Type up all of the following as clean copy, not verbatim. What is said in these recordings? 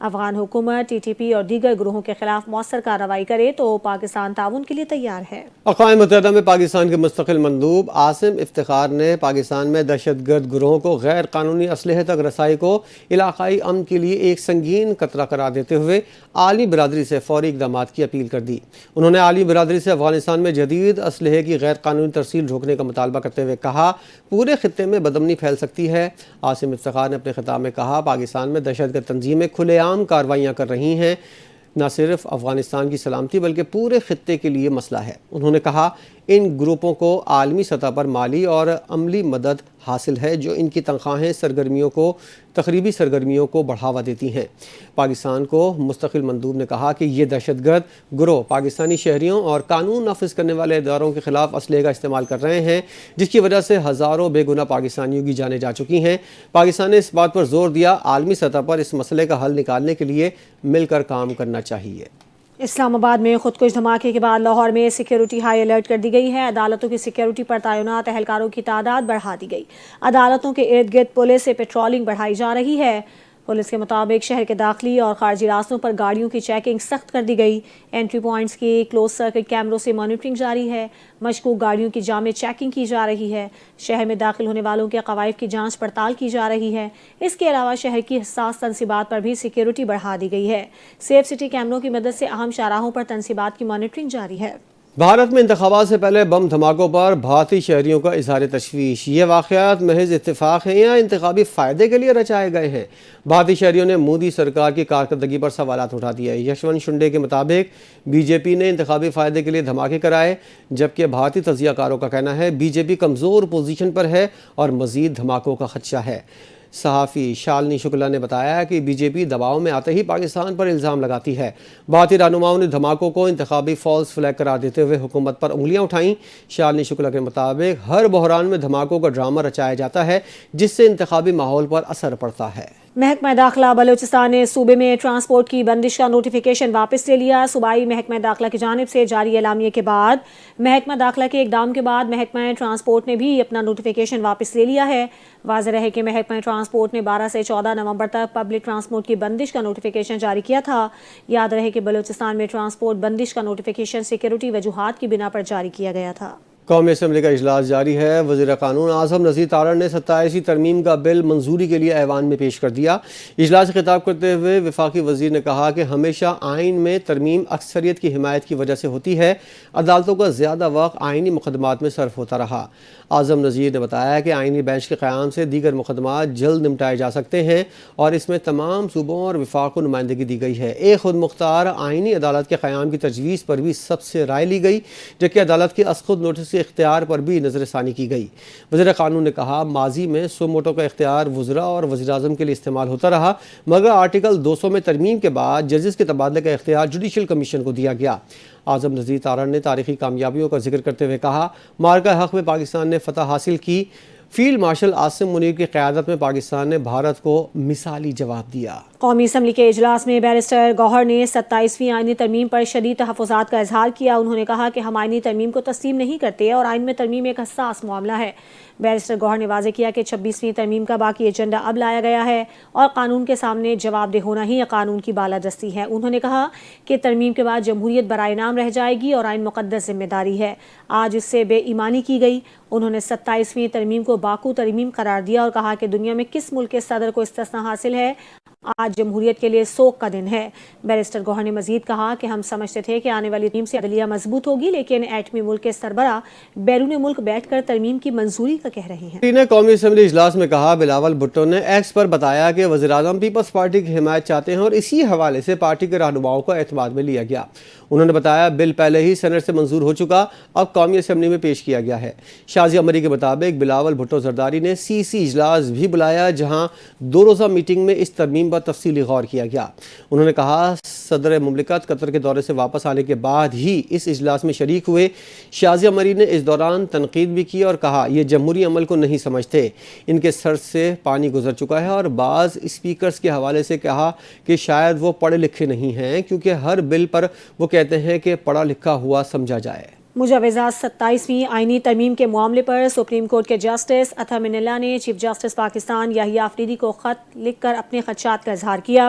افغان حکومت TTP اور دیگر گروہوں کے خلاف مؤثر کارروائی کرے تو پاکستان تعاون کے لیے تیار ہے۔ اقوام متحدہ میں پاکستان کے مستقل مندوب عاصم افتخار نے پاکستان میں دہشت گرد گروہوں کو غیر قانونی اسلحے تک رسائی کو علاقائی امن کے لیے ایک سنگین خطرہ قرار دیتے ہوئے عالمی برادری سے فوری اقدامات کی اپیل کر دی۔ انہوں نے عالمی برادری سے افغانستان میں جدید اسلحے کی غیر قانونی ترسیل روکنے کا مطالبہ کرتے ہوئے کہا پورے خطے میں بدامنی پھیل سکتی ہے۔ عاصم افتخار نے اپنے خطاب میں کہا پاکستان میں دہشت گرد تنظیمیں کھلے عام کارروائیاں کر رہی ہیں، نہ صرف افغانستان کی سلامتی بلکہ پورے خطے کے لیے مسئلہ ہے۔ انہوں نے کہا ان گروپوں کو عالمی سطح پر مالی اور عملی مدد حاصل ہے جو ان کی تنخواہیں تخریبی سرگرمیوں کو بڑھاوا دیتی ہیں۔ پاکستان کو مستقل مندوب نے کہا کہ یہ دہشت گرد گروہ پاکستانی شہریوں اور قانون نافذ کرنے والے اداروں کے خلاف اسلحے کا استعمال کر رہے ہیں جس کی وجہ سے ہزاروں بے گناہ پاکستانیوں کی جانیں جا چکی ہیں۔ پاکستان نے اس بات پر زور دیا عالمی سطح پر اس مسئلے کا حل نکالنے کے لیے مل کر کام کرنا چاہیے۔ اسلام آباد میں خودکش دھماکے کے بعد لاہور میں سیکیورٹی ہائی الرٹ کر دی گئی ہے۔ عدالتوں کی سیکیورٹی پر تعینات اہلکاروں کی تعداد بڑھا دی گئی۔ عدالتوں کے ارد گرد پولیس سے پیٹرولنگ بڑھائی جا رہی ہے۔ پولیس کے مطابق شہر کے داخلی اور خارجی راستوں پر گاڑیوں کی چیکنگ سخت کر دی گئی۔ انٹری پوائنٹس کی کلوز سرکٹ کیمروں سے مانیٹرنگ جاری ہے۔ مشکوک گاڑیوں کی جامع چیکنگ کی جا رہی ہے۔ شہر میں داخل ہونے والوں کے قوائف کی جانچ پڑتال کی جا رہی ہے۔ اس کے علاوہ شہر کی حساس تنصیبات پر بھی سیکیورٹی بڑھا دی گئی ہے۔ سیف سٹی کیمروں کی مدد سے اہم شاہراہوں پر تنصیبات کی مانیٹرنگ جاری ہے۔ بھارت میں انتخابات سے پہلے بم دھماکوں پر بھارتی شہریوں کا اظہار تشویش۔ یہ واقعات محض اتفاق ہیں یا انتخابی فائدے کے لیے رچائے گئے ہیں؟ بھارتی شہریوں نے مودی سرکار کی کارکردگی پر سوالات اٹھا دیے۔ یشونت شنڈے کے مطابق BJP نے انتخابی فائدے کے لیے دھماکے کرائے جبکہ بھارتی تجزیہ کاروں کا کہنا ہے BJP کمزور پوزیشن پر ہے اور مزید دھماکوں کا خدشہ ہے۔ صحافی شالنی شکلا نے بتایا کہ BJP دباؤ میں آتے ہی پاکستان پر الزام لگاتی ہے۔ بھارتی رہنماؤں نے دھماکوں کو انتخابی فالس فلیگ قرار دیتے ہوئے حکومت پر انگلیاں اٹھائیں۔ شالنی شکلا کے مطابق ہر بحران میں دھماکوں کا ڈرامہ رچایا جاتا ہے جس سے انتخابی ماحول پر اثر پڑتا ہے۔ محکمہ داخلہ بلوچستان نے صوبے میں ٹرانسپورٹ کی بندش کا نوٹیفیکیشن واپس لے لیا۔ صوبائی محکمہ داخلہ کی جانب سے جاری اعلامیے کے بعد محکمہ داخلہ کے اقدام کے بعد محکمہ ٹرانسپورٹ نے بھی اپنا نوٹیفیکیشن واپس لے لیا ہے۔ واضح رہے کہ محکمہ ٹرانسپورٹ نے 12 سے 14 نومبر تک پبلک ٹرانسپورٹ کی بندش کا نوٹیفیکیشن جاری کیا تھا۔ یاد رہے کہ بلوچستان میں ٹرانسپورٹ بندش کا نوٹیفیکیشن سیکیورٹی وجوہات کی بنا پر جاری کیا گیا تھا۔ قومی اسمبلی کا اجلاس جاری ہے۔ وزیر قانون اعظم نذیر تارڑ نے 27ویں ترمیم کا بل منظوری کے لیے ایوان میں پیش کر دیا۔ اجلاس سے خطاب کرتے ہوئے وفاقی وزیر نے کہا کہ ہمیشہ آئین میں ترمیم اکثریت کی حمایت کی وجہ سے ہوتی ہے۔ عدالتوں کا زیادہ وقت آئینی مقدمات میں صرف ہوتا رہا۔ اعظم نذیر نے بتایا کہ آئینی بینچ کے قیام سے دیگر مقدمات جلد نمٹائے جا سکتے ہیں اور اس میں تمام صوبوں اور وفاق کو نمائندگی دی گئی ہے۔ ایک خود مختار آئینی عدالت کے قیام کی تجویز پر بھی سب سے رائے لی گئی جبکہ عدالت کے از خود نوٹس کے اختیار پر بھی نظر ثانی کی گئی۔ وزیر قانون نے کہا ماضی میں سو موٹو کا اختیار وزراء اور وزیر اعظم کے لیے استعمال ہوتا رہا مگر آرٹیکل 200 میں ترمیم کے بعد ججز کے تبادلے کا اختیار جوڈیشل کمیشن کو دیا گیا۔ اعظم نذیر تارڑ نے تاریخی کامیابیوں کا ذکر کرتے ہوئے کہا معرکہ حق میں پاکستان نے فتح حاصل کی۔ فیلڈ مارشل عاصم منیر کی قیادت میں پاکستان نے بھارت کو مثالی جواب دیا۔ قومی اسمبلی کے اجلاس میں بیرسٹر گوہر نے 27ویں آئینی ترمیم پر شدید تحفظات کا اظہار کیا۔ انہوں نے کہا کہ ہم آئینی ترمیم کو تسلیم نہیں کرتے اور آئین میں ترمیم ایک حساس معاملہ ہے۔ بیرسٹر گوہر نے واضح کیا کہ 26ویں ترمیم کا باقی ایجنڈا اب لایا گیا ہے اور قانون کے سامنے جواب دہ ہونا ہی قانون کی بالادستی ہے۔ انہوں نے کہا کہ ترمیم کے بعد جمہوریت برائے نام رہ جائے گی اور آئین مقدس ذمہ داری ہے۔ آج اس سے بے ایمانی کی گئی۔ انہوں نے 27ویں ترمیم کو باکو ترمیم قرار دیا اور کہا کہ دنیا میں کس ملک کے صدر کو استثنا حاصل ہے؟ آج جمہوریت کے لیے سوگ کا دن ہے۔ بیرسٹر گوہر نے مزید کہا کہ ہم سمجھتے تھے کہ آنے والی ترمیم سے عدلیہ مضبوط ہوگی لیکن ایٹمی ملک کے سربراہ بیرون ملک بیٹھ کر ترمیم کی منظوری کا کہہ رہے ہیں۔ نے قومی اسمبلی اجلاس میں کہا بلاول بھٹو نے ایکس پر بتایا کہ وزیراعظم پیپلز پارٹی کی حمایت چاہتے ہیں اور اسی حوالے سے پارٹی کے رہنماؤں کو اعتماد میں لیا گیا۔ انہوں نے بتایا بل پہلے ہی سینٹ سے منظور ہو چکا اب قومی اسمبلی میں پیش کیا گیا ہے۔ شازیہ عمری کے مطابق بلاول بھٹو زرداری نے CC اجلاس بھی بلایا جہاں 2 روزہ میٹنگ میں اس ترمیم پر تفصیلی غور کیا گیا۔ انہوں نے کہا صدر مملکت قطر کے دورے سے واپس آنے کے بعد ہی اس اجلاس میں شریک ہوئے۔ شازیہ عمری نے اس دوران تنقید بھی کی اور کہا یہ جمہوری عمل کو نہیں سمجھتے، ان کے سر سے پانی گزر چکا ہے اور بعض اسپیکرز کے حوالے سے کہا کہ شاید وہ پڑھے لکھے نہیں ہیں کیونکہ ہر بل پر وہ کہتے ہیں کہ پڑھا لکھا ہوا سمجھا جائے۔ مجوزات 27ویں آئینی ترمیم کے معاملے پر سپریم کورٹ کے جسٹس اطہر من اللہ نے چیف جسٹس پاکستان یحییٰ آفریدی کو خط لکھ کر اپنے خدشات کا اظہار کیا۔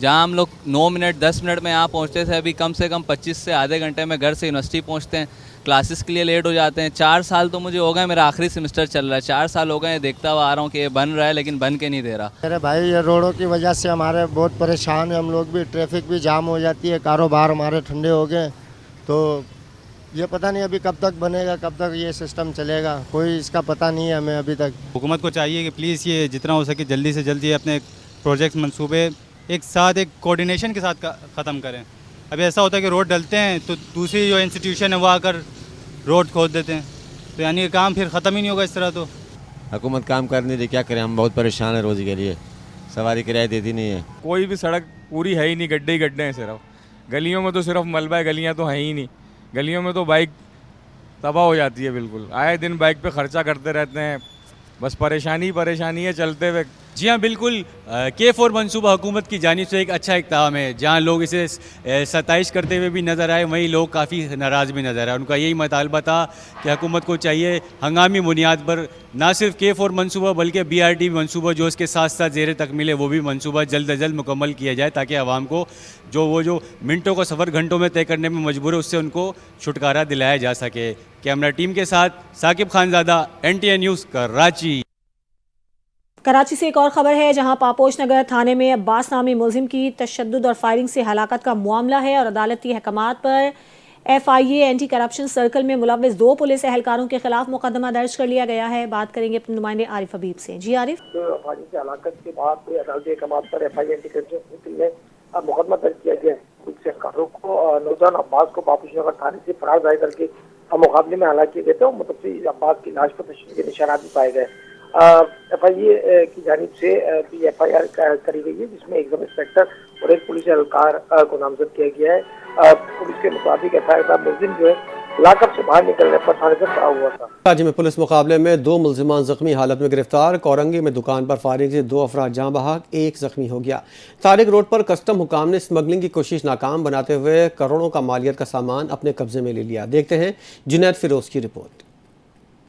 جہاں ہم لوگ 9 منٹ 10 منٹ میں یہاں پہنچتے تھے، ابھی کم سے کم 25 سے آدھے گھنٹے میں گھر سے یونیورسٹی پہنچتے ہیں، کلاسز کے لیے لیٹ ہو جاتے ہیں. 4 سال تو مجھے ہو گئے، میرا آخری سیمسٹر چل رہا ہے، 4 سال ہو گئے دیکھتا ہوا آ رہا ہوں کہ یہ بن رہا ہے لیکن بن کے نہیں دے رہا. میرے بھائی یہ روڈوں کی وجہ سے ہمارے بہت پریشان ہیں ہم لوگ بھی، ٹریفک بھی جام ہو جاتی ہے، کاروبار ہمارے ٹھنڈے ہو گئے. تو یہ پتہ نہیں ابھی کب تک بنے گا، کب تک یہ سسٹم چلے گا، کوئی اس کا پتہ نہیں ہے ہمیں ابھی تک. حکومت کو چاہیے کہ پلیز یہ جتنا ہو سکے جلدی سے جلدی اپنے پروجیکٹس منصوبے ایک ساتھ ایک کوارڈینیشن کے ساتھ ختم کریں. ابھی ایسا ہوتا ہے کہ روڈ ڈلتے ہیں تو دوسری جو انسٹیٹیوشن ہے وہ آ کر روڈ کھود دیتے ہیں، تو یعنی کہ کام پھر ختم ہی نہیں ہوگا اس طرح. تو حکومت کام کرنے دے، کیا کریں، ہم بہت پریشان ہیں روزی کے لیے، سواری کرایہ دیتی نہیں ہے. کوئی بھی سڑک پوری ہے ہی نہیں، گڈھے ہی گڈھے ہیں، صرف گلیوں میں تو صرف ملبہ ہے، گلیاں تو ہیں ہی نہیں. گلیوں میں تو بائک تباہ ہو جاتی ہے بالکل، آئے دن بائک پہ خرچہ کرتے رہتے ہیں، بس پریشانی پریشانی ہے چلتے ہوئے. جی ہاں بالکل، K4 منصوبہ حکومت کی جانب سے ایک اچھا اقدام ہے. جہاں لوگ اسے ستائش کرتے ہوئے بھی نظر آئے، وہیں لوگ کافی ناراض بھی نظر آئے. ان کا یہی مطالبہ تھا کہ حکومت کو چاہیے ہنگامی بنیاد پر نہ صرف K4 منصوبہ بلکہ BRT منصوبہ جو اس کے ساتھ ساتھ زیر تکمیل ہے وہ بھی منصوبہ جلد از جلد مکمل کیا جائے، تاکہ عوام کو جو منٹوں کا سفر گھنٹوں میں طے کرنے میں مجبور ہے اس سے ان کو چھٹکارا دلایا جا سکے. کیمرہ ٹیم کے ساتھ ثاقب خانزادہ، NTA نیوز، کراچی. کراچی سے ایک اور خبر ہے جہاں پاپوش نگر تھانے میں عباس نامی ملزم کی تشدد اور فائرنگ سے ہلاکت کا معاملہ ہے اور عدالتی احکامات پر FIA اینٹی کرپشن سرکل میں ملوث 2 پولیس اہلکاروں کے خلاف مقدمہ درج کر لیا گیا ہے. بات کریں گے اپنے نمائندے عارف حبیب سے. جی عارف. فائرنگ سے ہلاکت کے بعد عدالتی احکامات پر FIA اینٹی کرپشن سرکل میں مقدمہ درج کیا گیا ہے. پولیس اہلکاروں کو نوجوان عباس کو پاپوش نگر تھانے سے فرار ظاہر کر کے مقابلے میں ہلاک کیے گئے تھے اور متوفی عباس کی لاش پر تشدد کے نشانات بھی پائے گئے. FIA کی جانب سے FIR کری گئی ہے جس میں ایک سب انسپیکٹر اور ایک پولیس اہلکار کو نامزد کیا گیا ہے. پولیس کے مطابق FIR کا ملزم جو ہے لاک اپ سے باہر نکلنے پر تھانے سے فرار ہوا تھا. کراچی میں پولیس مقابلے میں 2 ملزمان زخمی حالت میں گرفتار. کورنگی میں دکان پر فائرنگ سے 2 افراد جاں بحق، 1 زخمی ہو گیا. طارق روڈ پر کسٹم حکام نے اسمگلنگ کی کوشش ناکام بناتے ہوئے کروڑوں کا مالیت کا سامان اپنے قبضے میں لے لیا. دیکھتے ہیں جنید فیروز کی رپورٹ.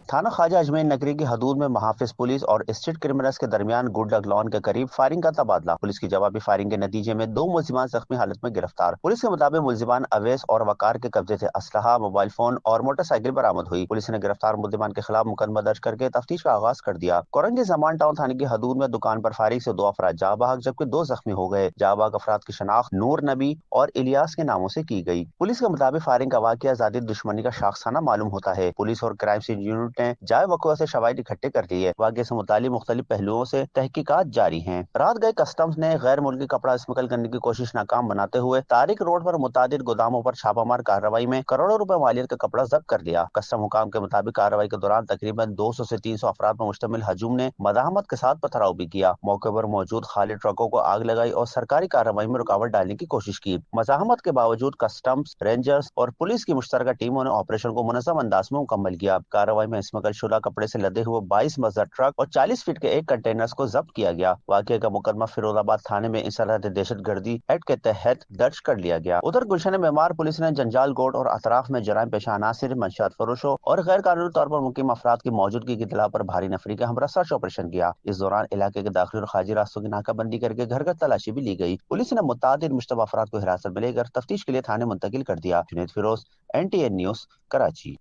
تھانہ خواجہ اجمیر نگری کی حدود میں محافظ پولیس اور اسٹریٹ کرمنلز کے درمیان گڈ لک لان کے قریب فائرنگ کا تبادلہ. پولیس کی جوابی فائرنگ کے نتیجے میں 2 ملزمان زخمی حالت میں گرفتار. پولیس کے مطابق ملزمان اویس اور وقار کے قبضے سے اسلحہ، موبائل فون اور موٹر سائیکل برآمد ہوئی. پولیس نے گرفتار ملزمان کے خلاف مقدمہ درج کر کے تفتیش کا آغاز کر دیا. کورنگی زمان ٹاؤن تھانے کی حدود میں دکان پر فائرنگ سے 2 افراد جاں بحق جبکہ 2 زخمی ہو گئے. جاں بحق افراد کی شناخت نور نبی اور الیاس کے ناموں سے کی گئی. پولیس کے مطابق فائرنگ کا واقعہ ذاتی دشمنی کا شاخسانہ معلوم ہوتا ہے. پولیس اور کرائم سین یونٹ نے جائے وقوع سے شواہد اکٹھے کر لیے. واقعے سے متعلق مختلف پہلوؤں سے تحقیقات جاری ہیں. رات گئے کسٹمز نے غیر ملکی کپڑا اسمگل کرنے کی کوشش ناکام بناتے ہوئے طارق روڈ پر متعدد گوداموں پر چھاپہ مار کارروائی میں کروڑوں روپے مالیت کا کپڑا ضبط کر لیا. کسٹم حکام کے مطابق کارروائی کے دوران تقریباً 200 سے 300 افراد پر مشتمل ہجوم نے مزاحمت کے ساتھ پتھراؤ بھی کیا. موقع پر موجود خالی ٹرکوں کو آگ لگائی اور سرکاری کارروائی میں رکاوٹ ڈالنے کی کوشش کی. مزاحمت کے باوجود کسٹمز، رینجرز اور پولیس کی مشترکہ ٹیموں نے آپریشن کو منظم انداز میں مکمل کیا. کارروائی میں اسمگل شدہ کپڑے سے لدے ہوئے 22 مزہ ٹرک اور 40 فٹ کے ایک کنٹینرز کو ضبط کیا گیا. واقعے کا مقدمہ فیروز آباد تھانے میں انسداد دہشت گردی ایکٹ کے تحت درج کر لیا گیا. ادھر گلشن معمار پولیس نے جنجال گوٹ اور اطراف میں جرائم پیشہ عناصر، منشیات فروشوں اور غیر قانونی طور پر مقیم افراد کی موجودگی کی اطلاع پر بھاری نفری کے ہمراہ سرچ آپریشن کیا. اس دوران علاقے کے داخلی اور خارجی راستوں کی ناکہ بندی کر کے گھر گھر تلاشی بھی لی گئی. پولیس نے متعدد مشتبہ افراد کو حراست میں لے کر تفتیش کے لیے تھانے منتقل کر دیا. Junaid Feroz, NTA news, Karachi.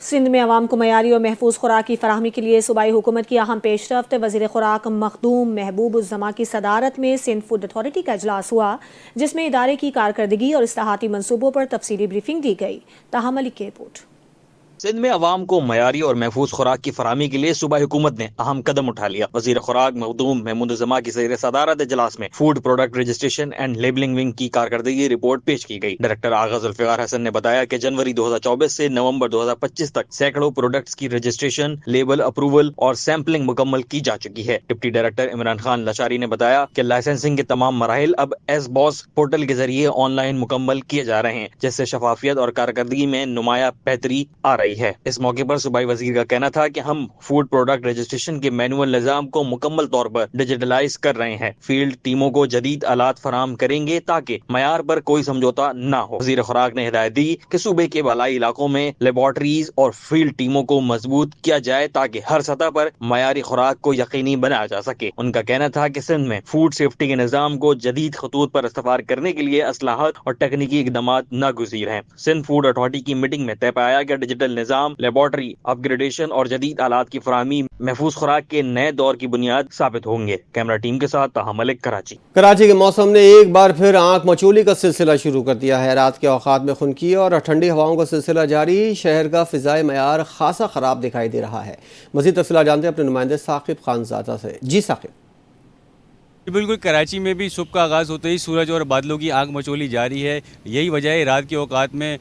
سندھ میں عوام کو معیاری اور محفوظ خوراک کی فراہمی کے لیے صوبائی حکومت کی اہم پیش رفت. وزیر خوراک مخدوم محبوب الزما کی صدارت میں سندھ فوڈ اتھارٹی کا اجلاس ہوا جس میں ادارے کی کارکردگی اور اصلاحاتی منصوبوں پر تفصیلی بریفنگ دی گئی. طاہا ملک کی رپورٹ. سندھ میں عوام کو معیاری اور محفوظ خوراک کی فراہمی کے لیے صوبائی حکومت نے اہم قدم اٹھا لیا. وزیر خوراک مخدوم محمود الزما کی زیر صدارت اجلاس میں food product registration and labelling wing کی کارکردگی رپورٹ پیش کی گئی. ڈائریکٹر آغا ذوالفقار حسن نے بتایا کہ جنوری 2024 سے نومبر 2025 تک سینکڑوں پروڈکٹس کی رجسٹریشن، لیبل اپروول اور سیمپلنگ مکمل کی جا چکی ہے. ڈپٹی ڈائریکٹر عمران خان لچاری نے بتایا کہ لائسنسنگ کے تمام مراحل اب ایس باس پورٹل کے ذریعے آن لائن مکمل کیے جا رہے ہیں جس سے شفافیت اور کارکردگی میں نمایاں بہتری آ رہی گئی ہے۔ اس موقع پر صوبائی وزیر کا کہنا تھا کہ ہم فوڈ پروڈکٹ رجسٹریشن کے مینول نظام کو مکمل طور پر ڈیجیٹلائز کر رہے ہیں۔ فیلڈ ٹیموں کو جدید آلات فراہم کریں گے تاکہ معیار پر کوئی سمجھوتا نہ ہو۔ وزیر خوراک نے ہدایت دی کہ صوبے کے بالائی علاقوں میں لیبارٹریز اور فیلڈ ٹیموں کو مضبوط کیا جائے تاکہ ہر سطح پر معیاری خوراک کو یقینی بنایا جا سکے۔ ان کا کہنا تھا کہ سندھ میں فوڈ سیفٹی کے نظام کو جدید خطوط پر استوار کرنے کے لیے اصلاحات اور تکنیکی اقدامات ناگزیر ہیں۔ سندھ فوڈ اتھارٹی کی میٹنگ میں طے پایا کہ ڈیجیٹل نظام، لیبارٹری اپ گریڈیشن اور جدید آلات کی فراہمی محفوظ خوراک کے نئے دور کی بنیاد ثابت ہوں گے۔ کیمرہ ٹیم کے ساتھ طاہر ملک، کراچی۔ کراچی کے موسم نے ایک بار پھر آنکھ مچولی کا سلسلہ شروع کر دیا ہے۔ رات کے اوقات میں خنکی اور ٹھنڈی ہواؤں کا سلسلہ جاری، شہر کا فضائی معیار خاصا خراب دکھائی دے رہا ہے۔ مزید تفصیلات جانتے ہیں اپنے نمائندے ثاقب خانزادہ سے۔ جی ثاقب۔ بالکل، کراچی میں بھی صبح کا آغاز ہوتے ہی سورج اور بادلوں کی آنکھ مچولی جاری ہے۔ یہی وجہ ہے رات کے اوقات میں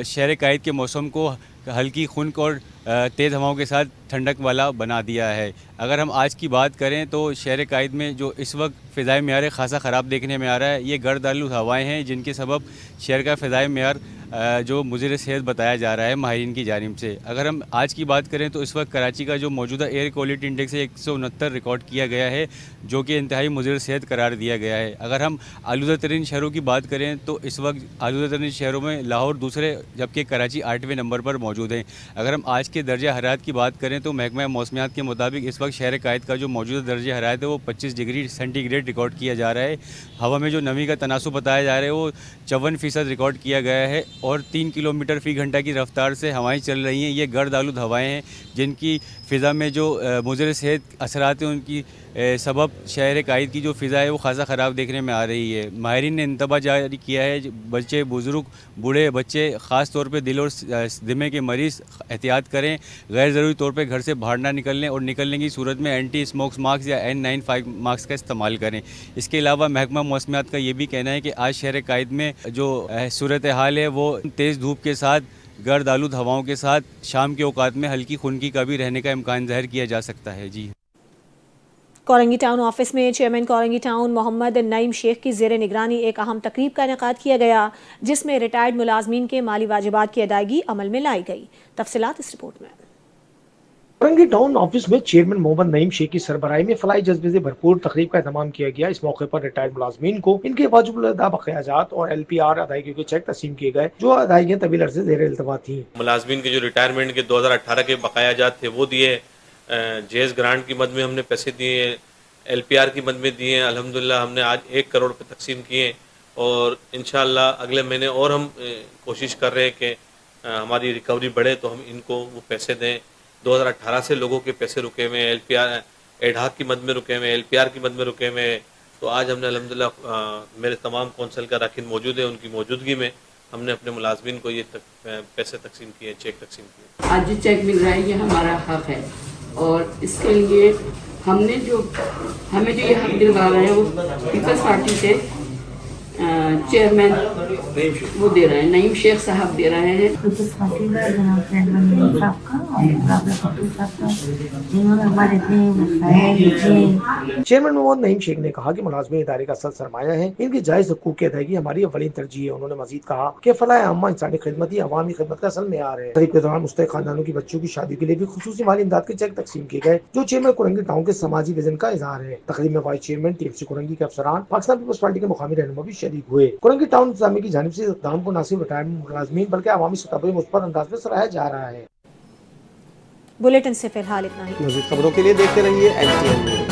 شہر قائد کے موسم کو ہلکی خنک اور تیز ہواؤں کے ساتھ ٹھنڈک والا بنا دیا ہے۔ اگر ہم آج کی بات کریں تو شہر قائد میں جو اس وقت فضائی معیار خاصا خراب دیکھنے میں آ رہا ہے، یہ گرد آلود ہوائیں ہیں جن کے سبب شہر کا فضائی معیار جو مضر صحت بتایا جا رہا ہے ماہرین کی جانب سے۔ اگر ہم آج کی بات کریں تو اس وقت کراچی کا جو موجودہ ایئر کوالٹی انڈیکس ہے 169 ریکارڈ کیا گیا ہے، جو کہ انتہائی مضر صحت قرار دیا گیا ہے۔ اگر ہم آلودہ ترین شہروں کی بات کریں تو اس وقت آلودہ ترین شہروں میں لاہور دوسرے جبکہ کراچی 8ویں نمبر پر موجود ہیں۔ اگر ہم آج کے درجہ حرارت کی بات کریں تو محکمہ موسمیات کے مطابق اس وقت شہر قائد کا جو موجودہ درجہ حرارت ہے وہ 25 ڈگری سینٹی گریڈ ریکارڈ کیا جا رہا ہے۔ ہوا میں جو نمی کا تناسب بتایا جا رہا ہے وہ 54% ریکارڈ کیا گیا ہے اور 3 کلومیٹر فی گھنٹہ کی رفتار سے ہوائیں چل رہی ہیں۔ یہ گرد آلود ہوائیں ہیں جن کی فضا میں جو مضر صحت اثرات ہیں ان کی سبب شہر قائد کی جو فضا ہے وہ خاصا خراب دیکھنے میں آ رہی ہے۔ ماہرین نے انتباہ جاری کیا ہے بچے، بزرگ، بوڑھے، بچے خاص طور پہ دل اور دمے کے مریض احتیاط کریں، غیر ضروری طور پہ گھر سے باہر نہ نکلیں اور نکلنے کی صورت میں اینٹی اسموک ماسک یا N95 ماسک کا استعمال کریں۔ اس کے علاوہ محکمہ موسمیات کا یہ بھی کہنا ہے کہ آج شہر قائد میں جو صورتحال ہے وہ تیز دھوپ کے ساتھ گرد آلود ہواؤں کے ساتھ شام کے اوقات میں ہلکی خنکی کا بھی رہنے کا امکان ظاہر کیا جا سکتا ہے۔ جی، کورنگی ٹاؤن آفس میں چیئرمین کورنگی ٹاؤن محمد نعیم شیخ کی زیر نگرانی ایک اہم تقریب کا انعقاد کیا گیا جس میں ریٹائرڈ ملازمین کے مالی واجبات کی ادائیگی عمل میں لائی گئی۔ تفصیلات اس رپورٹ میں۔ کورنگی ٹاؤن آفس میں چیئرمین محمد نعیم شیخ کی سربراہی میں فلاحی جذبے سے بھرپور تقریب کا اہتمام کیا گیا۔ اس موقع پر ریٹائرڈ ملازمین کو ان کے واجب الادا بقایا جات اور LPR ادائیگیوں کے چیک تقسیم کیے گئے جو ادائیگیاں طویل عرصے زیر التوا تھیں۔ ملازمین کے جو ریٹائرمنٹ کے 2018 کے بقایا جات تھے وہ دیے، جیز گرانٹ کی مد میں ہم نے پیسے دیے، LPR کی مد میں دیے۔ الحمدللہ ہم نے آج 1 کروڑ پہ تقسیم کیے اور انشاءاللہ اگلے مہینے اور ہم کوشش کر رہے ہیں کہ ہماری ریکوری بڑھے تو ہم ان کو وہ پیسے دیں۔ 2018 سے لوگوں کے پیسے رکے ہوئے ہیں، LPR ایڈھاک کی مد میں رکے ہوئے ہیں، LPR کی مد میں رکے ہوئے ہیں۔ تو آج ہم نے الحمدللہ میرے تمام کونسل کا رکن موجود ہیں، ان کی موجودگی میں ہم نے اپنے ملازمین کو یہ پیسے تقسیم کیے، چیک تقسیم کیے۔ آج جو چیک مل رہا ہے یہ ہمارا حق ہے اور اس کے لیے ہمیں جو یہ حق دلوا رہے ہیں وہ پیپلز پارٹی سے چیئرمین وہ دے رہے ہیں، نعیم شیخ صاحب دے رہے ہیں۔ چیئرمین محمد نعیم شیخ نے کہا کہ ملازمین ادارے کا اصل سرمایہ ہیں، ان کی جائز حقوق کی ادائیگی ہماری اولین ترجیح ہے۔ انہوں نے مزید کہا کہ فلاح عامہ انسانی خدمت ہی عوامی خدمت کا اصل معیار ہے۔ تقریب کے دوران مستحق خاندانوں کی بچوں کی شادی کے لیے بھی خصوصی مالی امداد کے چیک تقسیم کیے گئے جو چیئرمین کورنگی ٹاؤن کے سماجی وژن کا اظہار ہے۔ تقریب میں وائس چیئرمین TFC کورنگی کے افسران، پاکستان پیپلز پارٹی کے مقامی رہنما بھی شریک ہوئے۔ کورنگی ٹاؤن انتظامیہ کی جانب سے اس اقدام کو نہ صرف ریٹائرڈ ملازمین بلکہ عوامی سطح پر مثبت انداز میں سراہا جا رہا ہے۔ بلیٹن سے فی الحال اتنا ہی۔ مزید خبروں کے لیے دیکھتے رہیے NTN نیوز۔